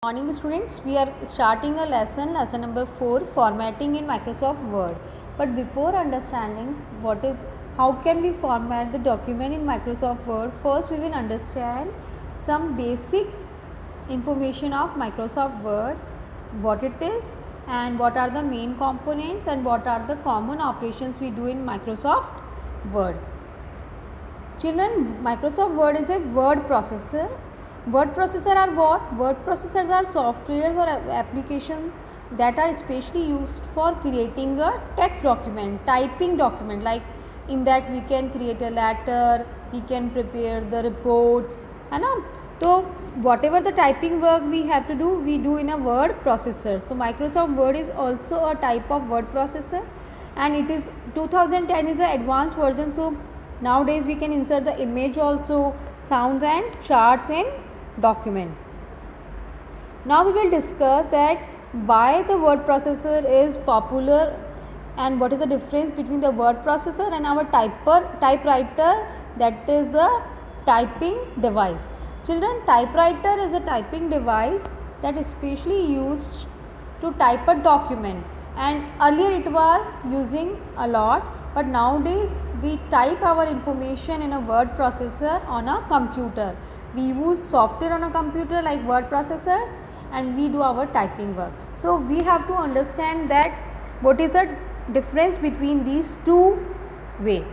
Morning students, we are starting a lesson number 4, formatting in Microsoft Word. But before understanding how can we format the document in Microsoft Word, first we will understand some basic information of Microsoft Word, what it is and what are the main components and what are the common operations we do in Microsoft Word. Children, Microsoft Word is a word processor. Word processor are what? Word processors are softwares or applications that are especially used for creating a text document, typing document. Like in that we can create a letter, we can prepare the reports, है ना. So whatever the typing work we have to do, we do in a word processor. So Microsoft Word is also a type of word processor, and it is 2010 is an advanced version. So nowadays we can insert the image also, sounds and charts in document. Now we will discuss that why the word processor is popular and what is the difference between the word processor and our typewriter, that is a typing device. Children, typewriter is a typing device that is specially used to type a document, and earlier it was using a lot, but nowadays we type our information in a word processor on a computer. We use software on a computer like word processors and we do our typing work. So we have to understand that what is the difference between these two ways.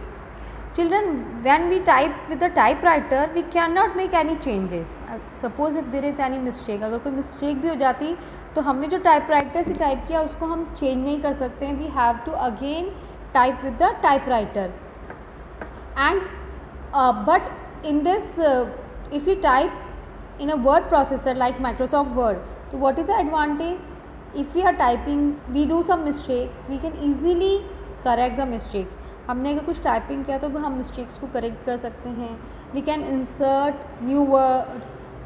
Children, when we type with the typewriter, we cannot make any changes. Suppose if there is any mistake, अगर कोई mistake भी हो जाती तो हमने जो typewriter से type किया उसको हम change नहीं कर सकते हैं. We have to again type with the typewriter. And but in this, if we type in a word processor like Microsoft Word, so what is the advantage? If we are typing, we do some mistakes, we can easily correct the mistakes. हमने अगर कुछ typing किया तो हम mistakes को correct कर सकते हैं. We can insert new word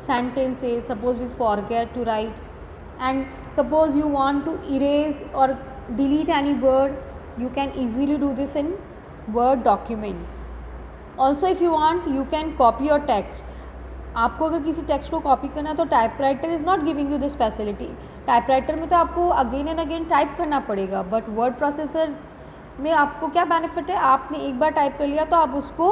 sentences. Suppose we forget to write and suppose you want to erase or delete any word, you can easily do this in Word document. Also if you want, you can copy your text. आपको अगर किसी text को copy करना है तो typewriter is not giving you this facility. Typewriter में तो आपको अगेन एंड अगेन टाइप करना पड़ेगा, बट वर्ड प्रोसेसर में आपको क्या बेनिफिट है, आपने एक बार टाइप कर लिया तो आप उसको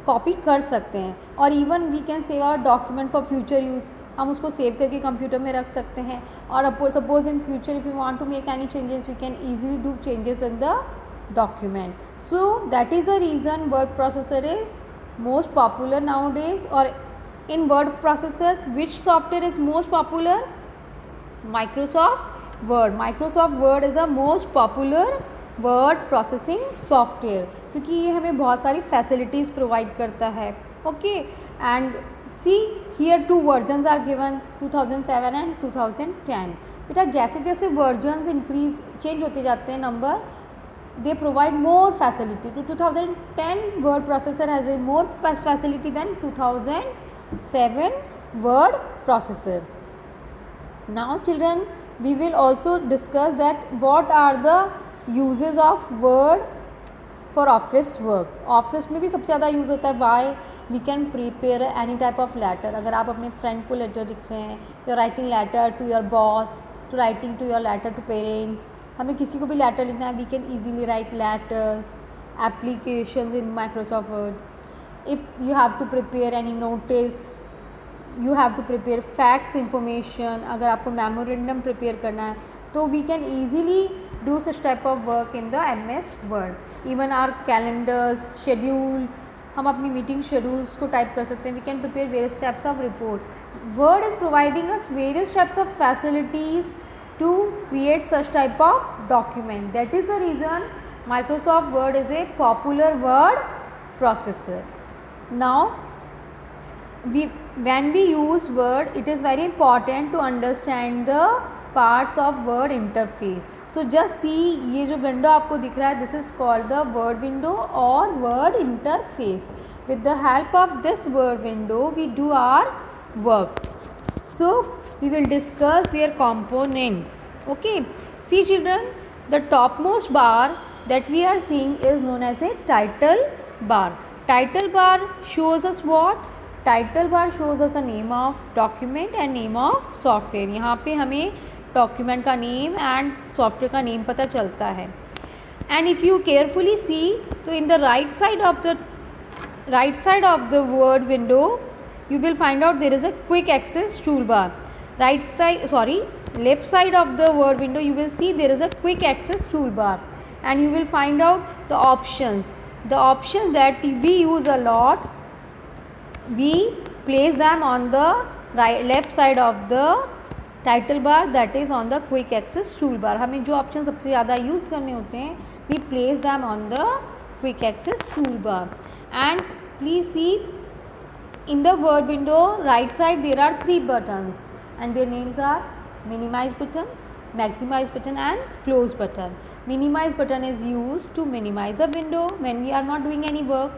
कॉपी कर सकते हैं. और even we can save our document for future use. हम उसको सेव करके कंप्यूटर में रख सकते हैं. और suppose in future if you want to make any changes, we can easily do changes in the document. So that is the reason word processor is most popular nowadays. Or in word processors, which software is most popular? Microsoft Word. Microsoft Word is the most popular word processing software क्योंकि ये हमें बहुत सारी facilities provide करता है. Okay, and see here two versions are given, 2007 and 2010. बेटा जैसे जैसे versions increase change होते जाते हैं number, they provide more facility. To 2010 word processor has a more facility than 2007 word processor. Now children, we will also discuss that what are the uses of word for office work. Office में भी सबसे ज़्यादा use होता है. Why we can prepare any type of letter. अगर आप अपने friend को लेटर लिख रहे हैं, you writing letter to your boss, to writing to your letter to parents, हमें किसी को भी लेटर लिखना है, we can easily write letters, applications in Microsoft Word. If you have to prepare any notice, you have to prepare fax information. अगर आपको memorandum prepare करना है तो we can easily do such type of work in the MS Word. Even our calendars, schedule, हम अपनी meeting schedules को type कर सकते हैं. We can prepare various types of report. Word is providing us various types of facilities to create such type of document. That is the reason Microsoft Word is a popular word processor. Now when we use Word, it is very important to understand the parts of word interface. So just see, ये जो window आपको दिख रहा है, this is called the word window or word interface. With the help of this word window we do our work. So we will discuss their components. Okay, see children, the topmost bar that we are seeing is known as a title bar. Title bar shows us what? Title bar shows us a name of document and name of software. यहाँ पे हमें document का name and software का name पता चलता है. And if you carefully सी, तो in the right side of the word window you will find out there is a quick access toolbar. Left side of the word window you will see there is a quick access toolbar, and you will find out the options that we use a lot. We place them on the left side of the title bar, that is on the quick access toolbar. हमें जो option सबसे ज़्यादा use करने होते हैं we place them on the quick access toolbar. And please see, in the word window right side there are 3 buttons and their names are minimize button, maximize button and close button. Minimize button is used to minimize the window when we are not doing any work.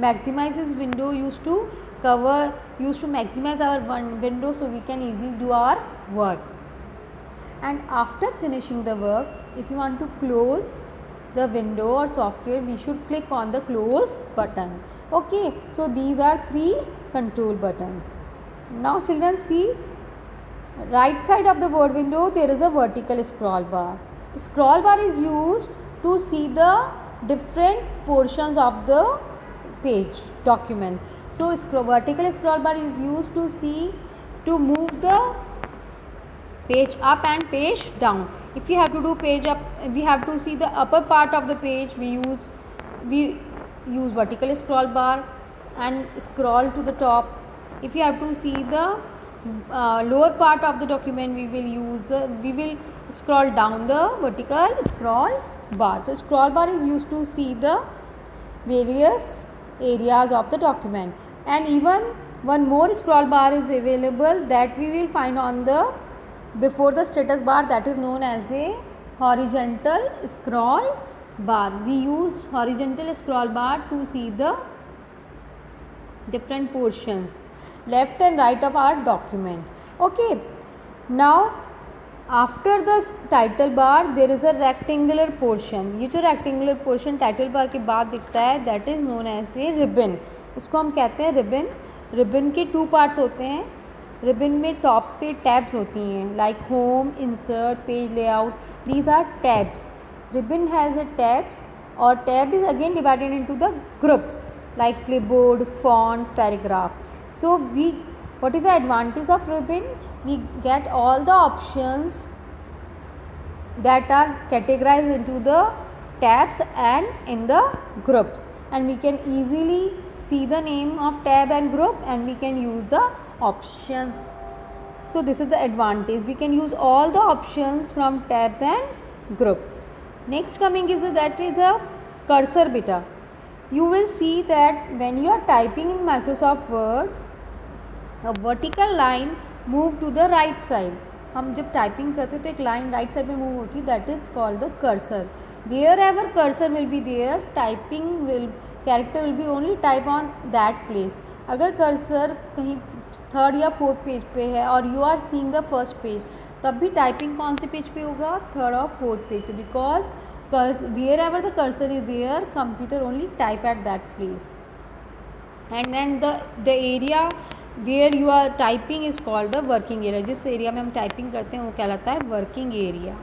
Maximize is window used to maximize our window so we can easily do our work. And after finishing the work, if you want to close the window or software, we should click on the close button. Okay, so these are 3 control buttons. Now children, see, right side of the word window there is a vertical scroll bar. Scroll bar is used to see the different portions of the page document. So vertical scroll bar is used to move the page up and page down. If you have to do page up, we have to see the upper part of the page, we use vertical scroll bar and scroll to the top. If you have to see the lower part of the document, we will scroll down the vertical scroll bar. So scroll bar is used to see the various areas of the document. And even one more scroll bar is available that we will find on the before the status bar, that is known as a horizontal scroll bar. We use horizontal scroll bar to see the different portions left and right of our document. Okay, now after the title bar there is a rectangular portion. ये जो rectangular portion title bar के बाद दिखता है that is known as a ribbon. इसको हम कहते हैं ribbon. ribbon के 2 parts होते हैं. रिबन में टॉप पे टैब्स होती हैं like home, insert, page layout. These are tabs. Ribbon has a tabs और tab is again divided into the groups like clipboard, font, paragraph. So what is the advantage of ribbon? We get all the options that are categorized into the tabs and in the groups, and we can easily see the name of tab and group and we can use the options. So this is the advantage, we can use all the options from tabs and groups. Next coming is that is a cursor beta. You will see that when you are typing in Microsoft Word, a vertical line move to the right side. हम जब typing करते तो एक line right side में move होती, that is called the cursor. Wherever cursor will be there, character will be only type on that place. अगर cursor कहीं 3rd या 4th पेज पे है और you are seeing the first page, तब भी टाइपिंग कौन से पेज पे होगा, 3rd और 4th पेज पे, because wherever the cursor is there, computer only type at that place. And then the area where you are typing is called the working area. जिस area में हम typing करते हैं वो कहलाता है working area.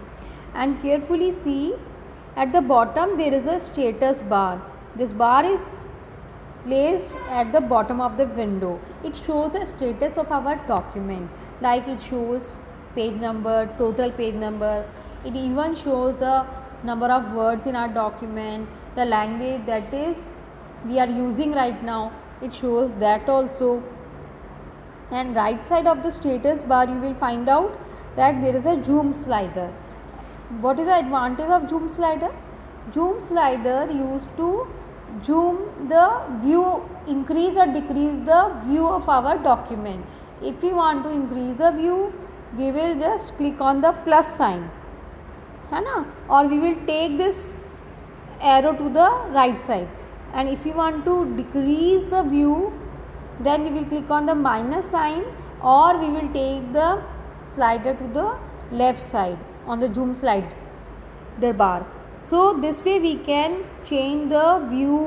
And carefully see at the bottom there is a status bar. This bar is placed at the bottom of the window. It shows the status of our document, like it shows page number, total page number. It even shows the number of words in our document, the language that is we are using right now, it shows that also. And right side of the status bar you will find out that there is a zoom slider. What is the advantage of zoom slider? Zoom slider used to zoom the view, increase or decrease the view of our document. If we want to increase the view, we will just click on the plus sign, है ना, or we will take this arrow to the right side. And if you want to decrease the view, then we will click on the minus sign, or we will take the slider to the left side on the zoom slider bar. So this way we can change the view,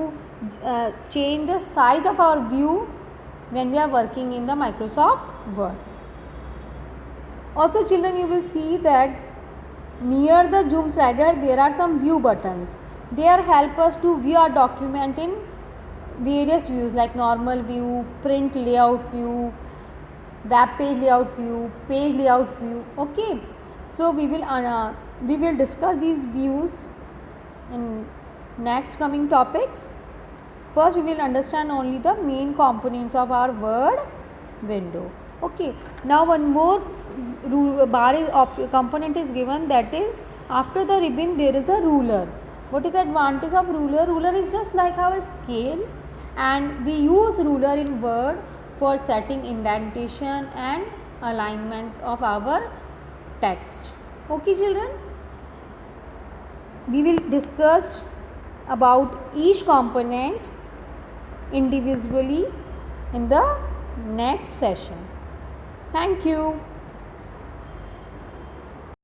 change the size of our view when we are working in the Microsoft Word. Also children, you will see that near the zoom slider there are some view buttons. They are help us to view our document in various views like normal view, print layout view, web page layout view, page layout view. Okay, so we will discuss these views in next coming topics. First we will understand only the main components of our Word window. Okay, now one more component is given, that is after the ribbon there is a ruler. What is the advantage of ruler? Ruler is just like our scale, and we use ruler in Word for setting indentation and alignment of our text. Okay children, we will discuss about each component individually in the next session. Thank you.